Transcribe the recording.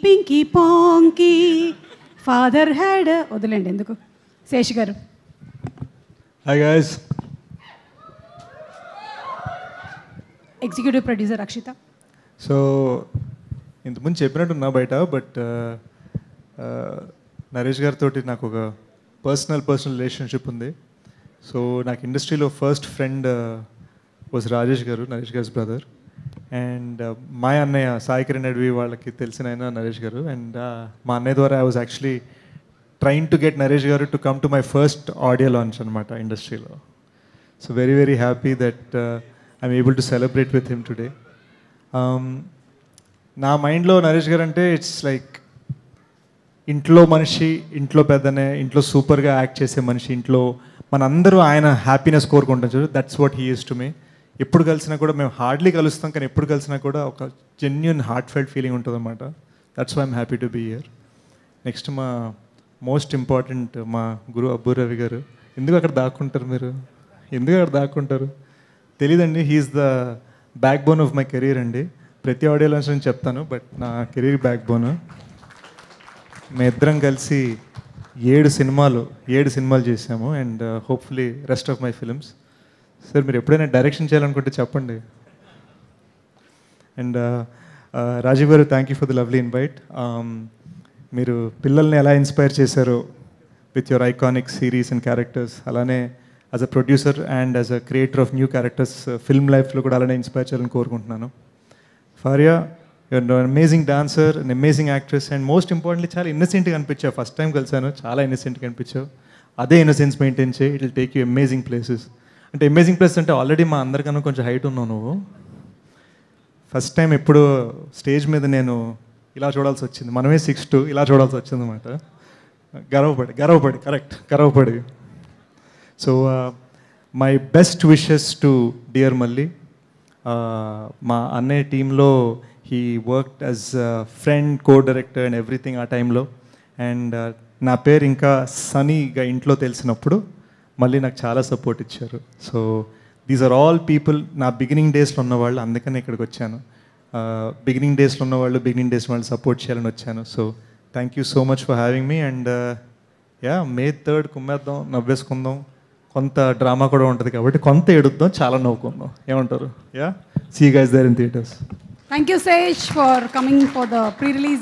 Pinky ponky father had వదిలేండి ఎందుకు. శేష్ గారు. Hi guys. Executive producer Akshitha. So ఇంతకుముందు చెప్పినట్టున్నా బయట, బట్ నరేష్ గారితో నాకు ఒక పర్సనల్ రిలేషన్షిప్ ఉంది. సో నాకు ఇండస్ట్రీలో ఫస్ట్ ఫ్రెండ్ వాజ్ రాజేష్ గారు, నరేష్ గారి బ్రదర్. అండ్ మా అన్నయ్య సాయి కిరణ్ అడ్వి వాళ్ళకి తెలిసిన ఆయన నరేష్ గారు. అండ్ మా అన్నయ్య ద్వారా I was actually train to get Naresh garu to come to my first audio launch అనమాట ఇండస్ట్రీలో. So very very happy that I'm able to celebrate with him today. నా మైండ్లో నరేష్ గారు అంటే ఇట్స్ లైక్ ఇంట్లో మనిషి, ఇంట్లో పెద్దనే, ఇంట్లో సూపర్గా యాక్ట్ చేసే మనిషి, ఇంట్లో మనందరూ ఆయన హ్యాపీనెస్ కోరుకుంటాం చూడు. That's what he is to me. ఎప్పుడు కలిసినా కూడా మేము హార్డ్లీ కలుస్తాం, కానీ ఎప్పుడు కలిసినా కూడా ఒక జెన్యున్ హార్ట్ ఫెల్ట్ ఫీలింగ్ ఉంటుంది అనమాట. That's why I'm happy to be here. Next మా మోస్ట్ ఇంపార్టెంట్ మా గురు అబ్బు రవి గారు. ఎందుకు అక్కడ దాక్కుంటారు మీరు? ఎందుకు అక్కడ దాక్కుంటారు తెలీదండి. He's the backbone of my career అండి. ప్రతి ఆడియో లాంచ్ నుంచి చెప్తాను, బట్ నా కెరీర్ బ్యాక్ బోన్. మేము ఇద్దరం కలిసి 7 సినిమాలు చేసాము. And hopefully rest of my films. Sir మీరు ఎప్పుడైనా డైరెక్షన్ చేయాలనుకుంటే చెప్పండి. And Rajeev garu, thank you for the lovely invite. మీరు పిల్లల్ని ఎలా ఇన్స్పైర్ చేశారో with your iconic series and characters, అలానే as a producer and as a creator of new characters film లైఫ్లో కూడా అలానే ఇన్స్పైర్ చేయాలని కోరుకుంటున్నాను. Faria, you're an amazing dancer, an amazing actress, and most importantly చాలా ఇన్నసెంట్గా అనిపించావు. ఫస్ట్ టైం కలిసాను, చాలా ఇన్నసెంట్గా అనిపించావు. అదే ఇన్నసెన్స్ మెయింటైన్ చేయి, it will take you amazing places. అంటే అమేజింగ్ ప్లేస్ అంటే ఆల్రెడీ మా అందరికన్నా కొంచెం హైట్ ఉన్నావు నువ్వు. ఫస్ట్ టైం ఎప్పుడు స్టేజ్ మీద నేను ఇలా చూడాల్సి వచ్చింది, మనమే 6'2" ఇలా చూడాల్సి వచ్చింది అనమాట. గర్వపడి. So my best wishes to dear Malli. మా అన్నయ్య టీంలో he worked as friend, co-director and everything ఆ టైంలో. అండ్ నా పేరు ఇంకా సనీగా ఇంట్లో తెలిసినప్పుడు మళ్ళీ నాకు చాలా సపోర్ట్ ఇచ్చారు. So these are all people నా బిగినింగ్ డేస్లో ఉన్నవాళ్ళు, అందుకని ఇక్కడికి వచ్చాను. బిగినింగ్ డేస్లో ఉన్నవాళ్ళు, బిగినింగ్ డేస్ వాళ్ళు సపోర్ట్ చేయాలని వచ్చాను. So thank you so much for having me. And May 3rd కుమ్మేద్దాం, నవ్వేసుకుందాం. కొంత డ్రామా కూడా ఉంటుంది కాబట్టి కొంత ఏడుద్దాం, చాలా నవ్వుకుందాం. ఏమంటారు? See you guys there in theatres. Thank you, Sesh, for coming for the pre-release